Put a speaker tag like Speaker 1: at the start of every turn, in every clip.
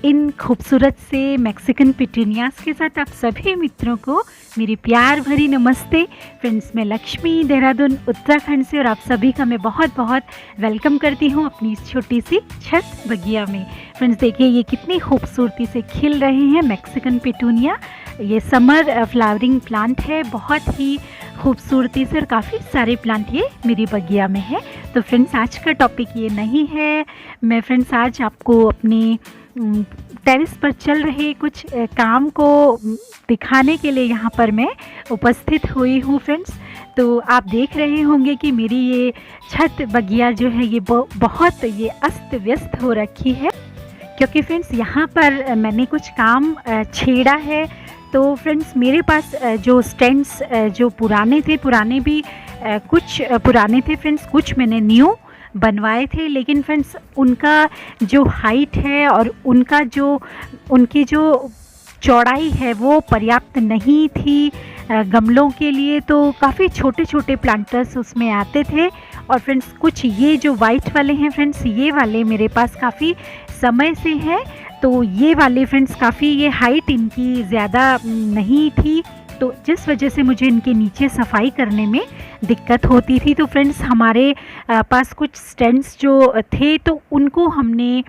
Speaker 1: इन खूबसूरत से Mexican petunias के साथ आप सभी मित्रों को मेरी प्यार भरी नमस्ते। फ्रेंड्स, मैं लक्ष्मी देहरादून उत्तराखंड से और आप सभी का मैं बहुत बहुत वेलकम करती हूँ अपनी इस छोटी सी छत बगिया में। फ्रेंड्स, देखिए ये कितनी खूबसूरती से खिल रहे हैं मैक्सिकन पिटूनिया। ये समर फ्लावरिंग प्लांट है, बहुत ही खूबसूरती से, और काफ़ी सारे प्लांट ये मेरी बगिया में है। तो फ्रेंड्स, आज का टॉपिक ये नहीं है। मैं फ्रेंड्स आज आपको अपनी टेरेस पर चल रहे कुछ काम को दिखाने के लिए यहाँ पर मैं उपस्थित हुई हूँ। फ्रेंड्स, तो आप देख रहे होंगे कि मेरी ये छत बगिया जो है ये बहुत ये अस्त व्यस्त हो रखी है, क्योंकि फ्रेंड्स यहाँ पर मैंने कुछ काम छेड़ा है। तो फ्रेंड्स, मेरे पास जो स्टैंड्स जो पुराने भी कुछ पुराने थे फ्रेंड्स, कुछ मैंने न्यू बनवाए थे, लेकिन फ्रेंड्स उनका जो हाइट है और उनकी जो चौड़ाई है वो पर्याप्त नहीं थी गमलों के लिए। तो काफ़ी छोटे छोटे प्लांटर्स उसमें आते थे। और फ्रेंड्स, कुछ ये जो वाइट वाले हैं फ्रेंड्स, ये वाले मेरे पास काफ़ी समय से हैं। तो ये वाले फ्रेंड्स काफ़ी ये हाइट इनकी ज़्यादा नहीं थी, तो जिस वजह से मुझे इनके नीचे सफाई करने में दिक्कत होती थी। तो फ्रेंड्स, हमारे पास कुछ स्टैंड्स जो थे तो उनको हमने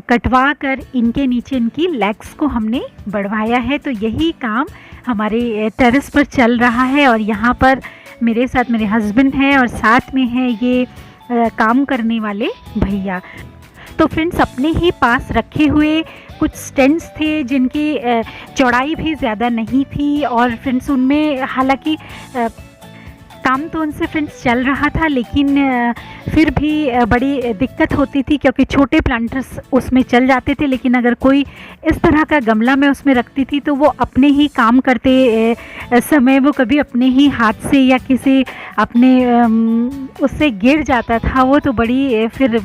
Speaker 1: कटवा कर इनके नीचे इनकी लेग्स को हमने बढ़वाया है। तो यही काम हमारे टेरेस पर चल रहा है, और यहाँ पर मेरे साथ मेरे हस्बैंड हैं और साथ में है ये काम करने वाले भैया। तो फ्रेंड्स, अपने ही पास रखे हुए कुछ स्टैंड्स थे जिनकी चौड़ाई भी ज़्यादा नहीं थी, और फ्रेंड्स उनमें हालांकि काम तो उनसे फ्रेंड्स चल रहा था, लेकिन फिर भी बड़ी दिक्कत होती थी, क्योंकि छोटे प्लांटर्स उसमें चल जाते थे, लेकिन अगर कोई इस तरह का गमला मैं उसमें रखती थी तो वो अपने ही काम करते समय वो कभी अपने ही हाथ से या किसी अपने उससे गिर जाता था, वो तो बड़ी फिर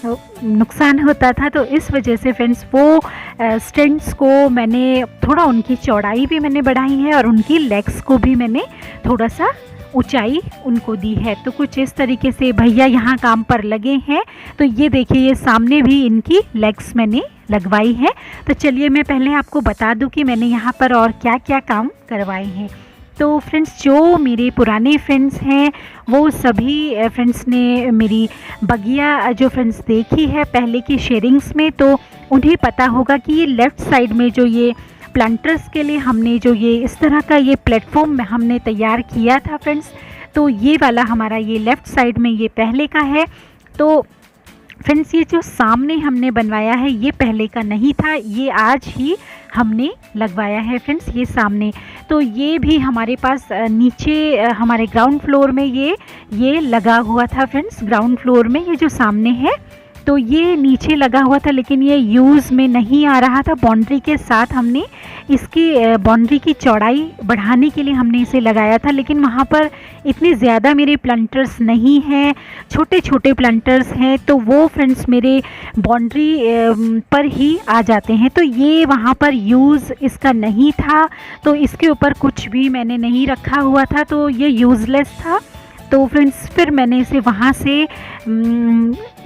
Speaker 1: नुकसान होता था। तो इस वजह से फ्रेंड्स वो स्टैंड्स को मैंने थोड़ा उनकी चौड़ाई भी मैंने बढ़ाई है, और उनकी लेग्स को भी मैंने थोड़ा सा ऊंचाई उनको दी है। तो कुछ इस तरीके से भैया यहाँ काम पर लगे हैं। तो ये देखिए, ये सामने भी इनकी लेग्स मैंने लगवाई है। तो चलिए मैं पहले आपको बता दूं कि मैंने यहाँ पर और क्या क्या काम करवाए हैं। तो फ्रेंड्स, जो मेरे पुराने फ्रेंड्स हैं वो सभी फ्रेंड्स ने मेरी बगिया जो फ्रेंड्स देखी है पहले की शेयरिंग्स में, तो उन्हें पता होगा कि ये लेफ़्ट साइड में जो ये प्लांटर्स के लिए हमने जो ये इस तरह का ये प्लेटफॉर्म में हमने तैयार किया था फ्रेंड्स, तो ये वाला हमारा ये लेफ़्ट साइड में ये पहले का है। तो फ्रेंड्स, ये जो सामने हमने बनवाया है ये पहले का नहीं था, ये आज ही हमने लगवाया है फ्रेंड्स, ये सामने। तो ये भी हमारे पास नीचे हमारे ग्राउंड फ्लोर में ये लगा हुआ था फ्रेंड्स। ग्राउंड फ्लोर में ये जो सामने है तो ये नीचे लगा हुआ था, लेकिन ये यूज़ में नहीं आ रहा था। बाउंड्री के साथ हमने इसकी बाउंड्री की चौड़ाई बढ़ाने के लिए हमने इसे लगाया था, लेकिन वहाँ पर इतने ज़्यादा मेरे प्लांटर्स नहीं हैं, छोटे छोटे प्लांटर्स हैं, तो वो फ्रेंड्स मेरे बाउंड्री पर ही आ जाते हैं। तो ये वहाँ पर यूज़ इसका नहीं था, तो इसके ऊपर कुछ भी मैंने नहीं रखा हुआ था, तो ये यूज़लेस था। तो फ्रेंड्स, फिर मैंने इसे वहाँ से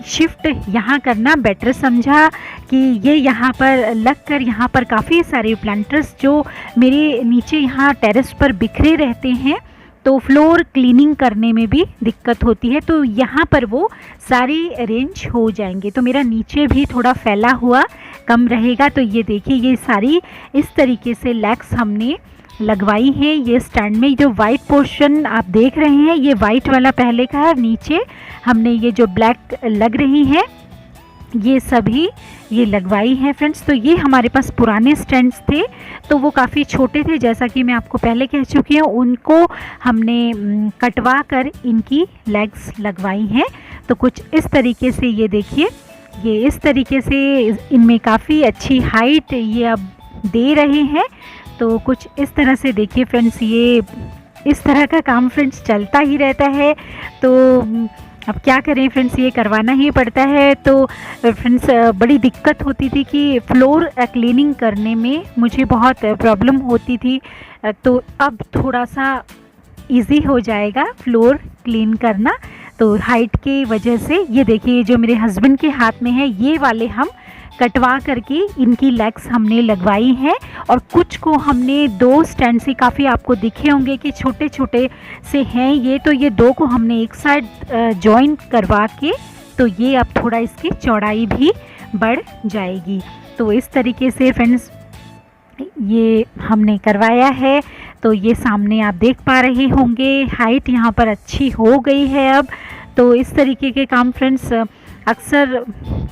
Speaker 1: शिफ्ट यहाँ करना बेटर समझा कि ये यहाँ पर लग कर यहाँ पर काफ़ी सारे प्लांटर्स जो मेरे नीचे यहाँ टेरेस पर बिखरे रहते हैं, तो फ्लोर क्लीनिंग करने में भी दिक्कत होती है, तो यहाँ पर वो सारे अरेंज हो जाएंगे। तो मेरा नीचे भी थोड़ा फैला हुआ कम रहेगा। तो ये देखिए, ये सारी इस तरीके से लेग्स हमने लगवाई है। ये स्टैंड में जो वाइट पोर्शन आप देख रहे हैं ये वाइट वाला पहले का है, नीचे हमने ये जो ब्लैक लग रही है ये सभी ये लगवाई है फ्रेंड्स। तो ये हमारे पास पुराने स्टैंड्स थे, तो वो काफ़ी छोटे थे, जैसा कि मैं आपको पहले कह चुकी हूँ। उनको हमने कटवा कर इनकी लेग्स लगवाई हैं। तो कुछ इस तरीके से ये देखिए, ये इस तरीके से इनमें काफ़ी अच्छी हाइट ये अब दे रहे हैं। तो कुछ इस तरह से देखिए फ्रेंड्स, ये इस तरह का काम फ्रेंड्स चलता ही रहता है। तो अब क्या करें फ्रेंड्स, ये करवाना ही पड़ता है। तो फ्रेंड्स, बड़ी दिक्कत होती थी कि फ्लोर क्लीनिंग करने में मुझे बहुत प्रॉब्लम होती थी, तो अब थोड़ा सा इजी हो जाएगा फ्लोर क्लीन करना। तो हाइट की वजह से ये देखिए, जो मेरे हस्बैंड के हाथ में है ये वाले हम कटवा करके इनकी लेग्स हमने लगवाई हैं, और कुछ को हमने 2 स्टैंड से, काफ़ी आपको दिखे होंगे कि छोटे छोटे से हैं ये, तो ये 2 को हमने एक साइड जॉइन करवा के, तो ये अब थोड़ा इसकी चौड़ाई भी बढ़ जाएगी। तो इस तरीके से फ्रेंड्स ये हमने करवाया है। तो ये सामने आप देख पा रहे होंगे, हाइट यहाँ पर अच्छी हो गई है अब। तो इस तरीके के काम फ्रेंड्स अक्सर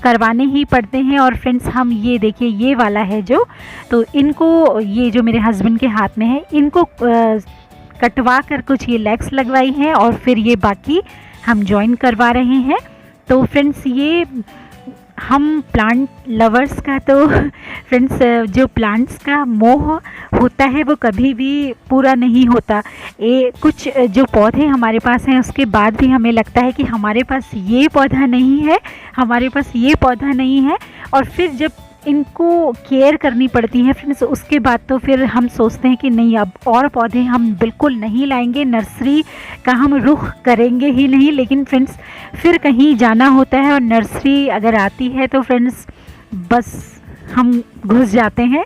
Speaker 1: करवाने ही पड़ते हैं। और फ्रेंड्स हम ये देखिए, ये वाला है जो, तो इनको, ये जो मेरे हस्बैंड के हाथ में है, इनको कटवा कर कुछ ये लेग्स लगवाई हैं, और फिर ये बाकी हम जॉइन करवा रहे हैं। तो फ्रेंड्स ये हम प्लांट लवर्स का, तो फ्रेंड्स जो प्लांट्स का मोह होता है वो कभी भी पूरा नहीं होता। कुछ जो पौधे हमारे पास हैं उसके बाद भी हमें लगता है कि हमारे पास ये पौधा नहीं है, हमारे पास ये पौधा नहीं है, और फिर जब इनको केयर करनी पड़ती है फ्रेंड्स, उसके बाद तो फिर हम सोचते हैं कि नहीं, अब और पौधे हम बिल्कुल नहीं लाएंगे, नर्सरी का हम रुख करेंगे ही नहीं। लेकिन फ्रेंड्स फिर कहीं जाना होता है और नर्सरी अगर आती है तो फ्रेंड्स बस हम घुस जाते हैं।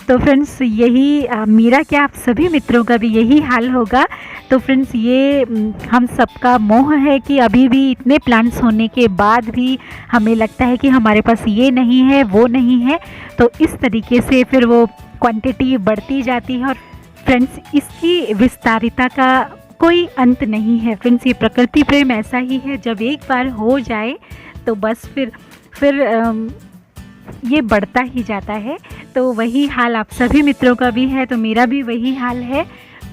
Speaker 1: तो फ्रेंड्स यही मेरा क्या, आप सभी मित्रों का भी यही हाल होगा। तो फ्रेंड्स ये हम सबका मोह है कि अभी भी इतने प्लांट्स होने के बाद भी हमें लगता है कि हमारे पास ये नहीं है, वो नहीं है। तो इस तरीके से फिर वो क्वांटिटी बढ़ती जाती है। और फ्रेंड्स इसकी विस्तारिता का कोई अंत नहीं है। फ्रेंड्स ये प्रकृति प्रेम ऐसा ही है, जब एक बार हो जाए तो बस फिर ये बढ़ता ही जाता है। तो वही हाल आप सभी मित्रों का भी है, तो मेरा भी वही हाल है।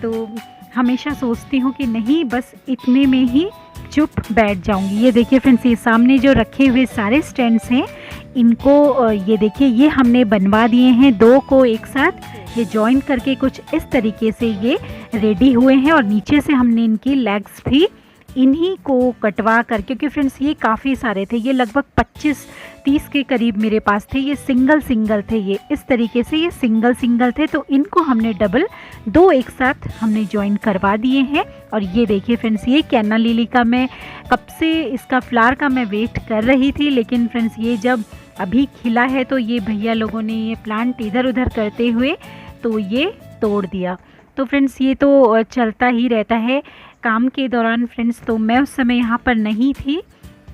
Speaker 1: तो हमेशा सोचती हूँ कि नहीं, बस इतने में ही चुप बैठ जाऊँगी। ये देखिए फ्रेंड्स, ये सामने जो रखे हुए सारे स्टैंड्स हैं, इनको ये देखिए, ये हमने बनवा दिए हैं 2 को एक साथ ये जॉइन करके, कुछ इस तरीके से ये रेडी हुए हैं। और नीचे से हमने इनकी लेग्स भी इन्हीं को कटवा कर, क्योंकि फ्रेंड्स ये काफ़ी सारे थे, ये लगभग 25-30 के करीब मेरे पास थे। ये सिंगल थे, ये इस तरीके से ये सिंगल थे। तो इनको हमने डबल 2 एक साथ हमने जॉइन करवा दिए हैं। और ये देखिए फ्रेंड्स, ये कैना लिली का, मैं कब से इसका फ्लावर का मैं वेट कर रही थी, लेकिन फ्रेंड्स ये जब अभी खिला है तो ये भैया लोगों ने ये प्लांट इधर उधर करते हुए तो ये तोड़ दिया। तो फ्रेंड्स ये तो चलता ही रहता है काम के दौरान फ्रेंड्स। तो मैं उस समय यहाँ पर नहीं थी,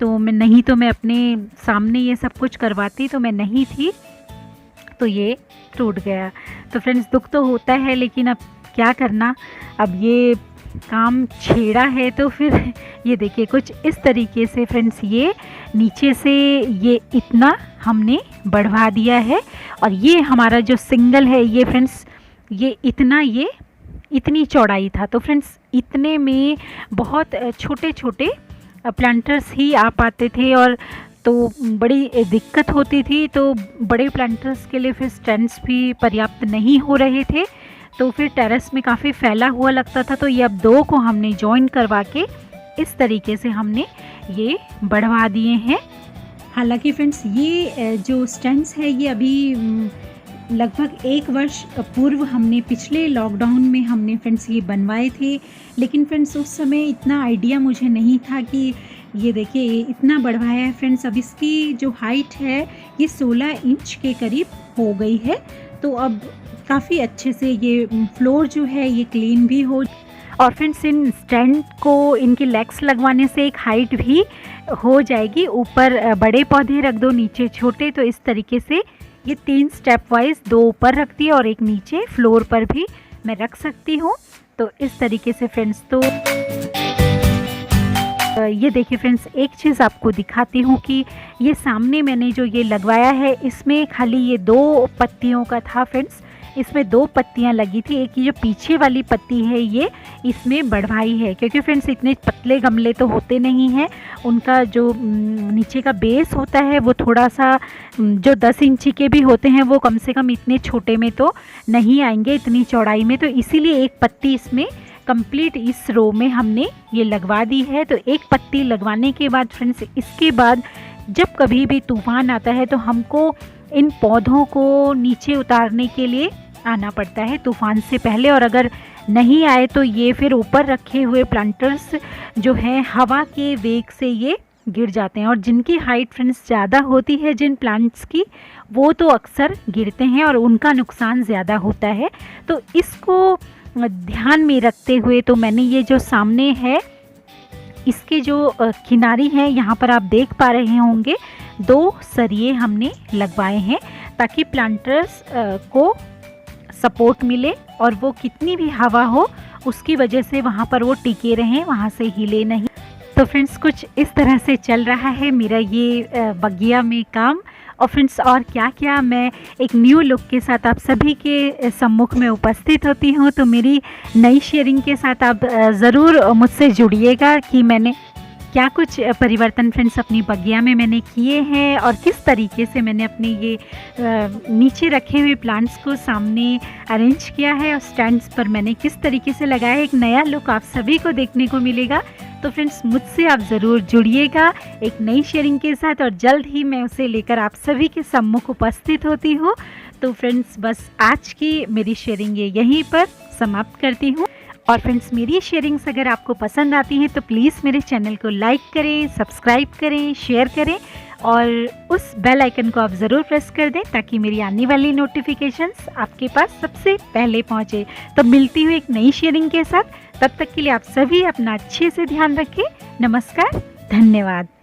Speaker 1: तो मैं अपने सामने ये सब कुछ करवाती, तो मैं नहीं थी, तो ये टूट गया। तो फ्रेंड्स दुख तो होता है, लेकिन अब क्या करना, अब ये काम छेड़ा है तो फिर ये देखिए कुछ इस तरीके से फ्रेंड्स ये नीचे से ये इतना हमने बढ़वा दिया है। और ये हमारा जो सिंगल है ये फ्रेंड्स ये इतनी चौड़ाई था। तो फ्रेंड्स इतने में बहुत छोटे छोटे प्लांटर्स ही आ पाते थे, और तो बड़ी दिक्कत होती थी। तो बड़े प्लांटर्स के लिए फिर स्टैंड्स भी पर्याप्त नहीं हो रहे थे, तो फिर टेरेस में काफ़ी फैला हुआ लगता था। तो ये अब 2 को हमने जॉइन करवा के इस तरीके से हमने ये बढ़वा दिए हैं। हालांकि फ्रेंड्स ये जो स्टैंड्स है ये अभी लगभग 1 वर्ष पूर्व हमने पिछले लॉकडाउन में हमने फ्रेंड्स ये बनवाए थे। लेकिन फ्रेंड्स उस समय इतना आइडिया मुझे नहीं था कि ये देखिए इतना बढ़वाया है फ्रेंड्स। अब इसकी जो हाइट है ये 16 इंच के करीब हो गई है। तो अब काफ़ी अच्छे से ये फ्लोर जो है ये क्लीन भी हो, और फ्रेंड्स इन स्टैंड को इनकी लेग्स लगवाने से एक हाइट भी हो जाएगी। ऊपर बड़े पौधे रख दो, नीचे छोटे, तो इस तरीके से ये 3 स्टेप वाइज 2 ऊपर रखती है और एक नीचे फ्लोर पर भी मैं रख सकती हूँ। तो इस तरीके से फ्रेंड्स, तो ये देखिए फ्रेंड्स एक चीज़ आपको दिखाती हूँ कि ये सामने मैंने जो ये लगवाया है इसमें खाली ये 2 पत्तियों का था फ्रेंड्स। इसमें 2 पत्तियां लगी थी, एक ये जो पीछे वाली पत्ती है ये इसमें बढ़वाई है, क्योंकि फ्रेंड्स इतने पतले गमले तो होते नहीं हैं। उनका जो नीचे का बेस होता है वो थोड़ा सा जो 10 इंची के भी होते हैं वो कम से कम इतने छोटे में तो नहीं आएंगे, इतनी चौड़ाई में। तो इसीलिए एक पत्ती इसमें कंप्लीट इस रो में हमने ये लगवा दी है। तो एक पत्ती लगवाने के बाद फ्रेंड्स इसके बाद जब कभी भी तूफान आता है तो हमको इन पौधों को नीचे उतारने के लिए आना पड़ता है तूफान से पहले, और अगर नहीं आए तो ये फिर ऊपर रखे हुए प्लांटर्स जो हैं हवा के वेग से ये गिर जाते हैं। और जिनकी हाइट फ्रेंड्स ज़्यादा होती है जिन प्लांट्स की, वो तो अक्सर गिरते हैं और उनका नुकसान ज़्यादा होता है। तो इसको ध्यान में रखते हुए तो मैंने ये जो सामने है इसके जो किनारी हैं, यहाँ पर आप देख पा रहे होंगे 2 सरिये हमने लगवाए हैं ताकि प्लांटर्स को सपोर्ट मिले और वो कितनी भी हवा हो उसकी वजह से वहाँ पर वो टिके रहें, वहाँ से हिले नहीं। तो फ्रेंड्स कुछ इस तरह से चल रहा है मेरा ये बगिया में काम। और फ्रेंड्स और क्या क्या मैं एक न्यू लुक के साथ आप सभी के सम्मुख में उपस्थित होती हूँ। तो मेरी नई शेयरिंग के साथ आप ज़रूर मुझसे जुड़िएगा कि मैंने क्या कुछ परिवर्तन फ्रेंड्स अपनी बगिया में मैंने किए हैं और किस तरीके से मैंने अपने ये नीचे रखे हुए प्लांट्स को सामने अरेंज किया है और स्टैंड्स पर मैंने किस तरीके से लगाया है। एक नया लुक आप सभी को देखने को मिलेगा। तो फ्रेंड्स मुझसे आप ज़रूर जुड़िएगा एक नई शेयरिंग के साथ और जल्द ही मैं उसे लेकर आप सभी के सम्मुख उपस्थित होती हूँ। तो फ्रेंड्स बस आज की मेरी शेयरिंग ये यहीं पर समाप्त करती हूँ। और फ्रेंड्स मेरी शेयरिंग्स अगर आपको पसंद आती हैं तो प्लीज़ मेरे चैनल को लाइक करें, सब्सक्राइब करें, शेयर करें और उस बेल आइकन को आप ज़रूर प्रेस कर दें ताकि मेरी आने वाली नोटिफिकेशंस आपके पास सबसे पहले पहुंचे। तो मिलती हूँ एक नई शेयरिंग के साथ, तब तक के लिए आप सभी अपना अच्छे से ध्यान रखें। नमस्कार, धन्यवाद।